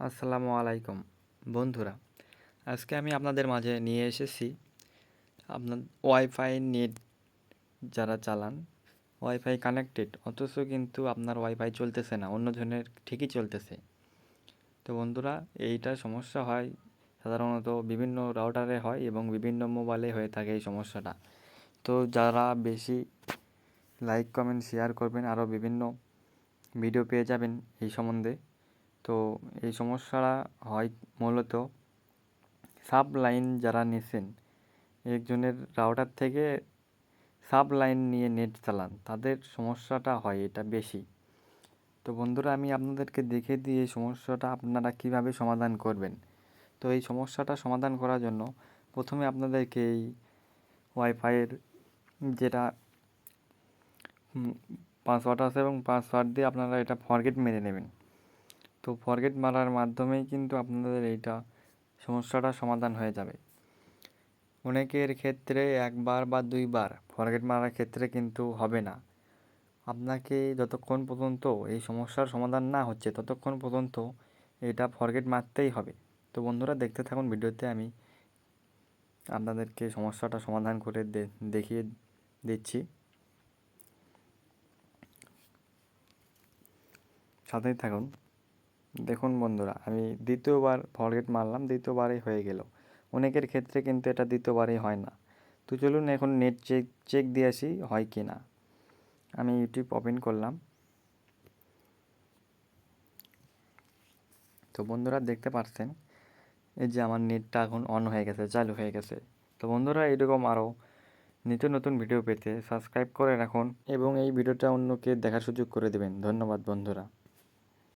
আসসালামু আলাইকুম বন্ধুরা, আজকে আমি আপনাদের মাঝে নিয়ে এসেছি আপনার ওয়াইফাই নেট যারা চালান, ওয়াইফাই কানেক্টেড অথচ কিন্তু আপনার ওয়াইফাই চলতেছে না, অন্যজনের ঠিকই চলতেছে। তো বন্ধুরা, এইটা সমস্যা হয় সাধারণত বিভিন্ন রাউটারে হয় এবং বিভিন্ন মোবাইলে হয়ে থাকে এই সমস্যাটা। তো যারা বেশি লাইক কমেন্ট শেয়ার করবেন আরও বিভিন্ন ভিডিও পেয়ে যাবেন এই সম্বন্ধে। তো এই সমস্যাটা হয় মূলত সাব লাইন যারা নিছেন, একজনের রাউটার থেকে সাব লাইন নিয়ে নেট চালান, তাদের সমস্যাটা হয় এটা বেশি। তো বন্ধুরা, আমি আপনাদেরকে দেখে দিই এই সমস্যাটা আপনারা কিভাবে সমাধান করবেন। তো এই সমস্যাটা সমাধান করার জন্য প্রথমে আপনাদেরকে এই ওয়াইফাইয়ের যেটা পাসওয়ার্ড আছে এবং পাসওয়ার্ড দিয়ে আপনারা এটা ফরগেট মেরে নেবেন। তো ফরগেট মারার মাধ্যমেই কিন্তু আপনাদের এইটা সমস্যাটা সমাধান হয়ে যাবে। অনেকের ক্ষেত্রে একবার বা দুইবার ফরগেট মারার ক্ষেত্রে কিন্তু হবে না। আপনাকে যতক্ষণ পর্যন্ত এই সমস্যার সমাধান না হচ্ছে ততক্ষণ পর্যন্ত এটা ফরগেট মারতেই হবে। তো বন্ধুরা, দেখতে থাকুন ভিডিওতে, আমি আপনাদেরকে সমস্যাটা সমাধান করে দেখিয়ে দিচ্ছি, সাথেই থাকুন। দেখুন বন্ধুরা, আমি দ্বিতীয়বার ফরগেট মারলাম, দ্বিতীয়বারই হয়ে গেল। অনেকের ক্ষেত্রে কিন্তু এটা দ্বিতীয়বারই হয় না। তো চলুন এখন নেট চেক দিয়ে আসি হয় কি না। আমি ইউটিউব ওপেন করলাম। তো বন্ধুরা, দেখতে পাচ্ছেন এই যে আমার নেটটা এখন অন হয়ে গেছে, চালু হয়ে গেছে। তো বন্ধুরা, এরকম আরও নিত্য নতুন ভিডিও পেতে সাবস্ক্রাইব করে রাখুন এবং এই ভিডিওটা অন্যকে দেখার সুযোগ করে দেবেন। ধন্যবাদ বন্ধুরা।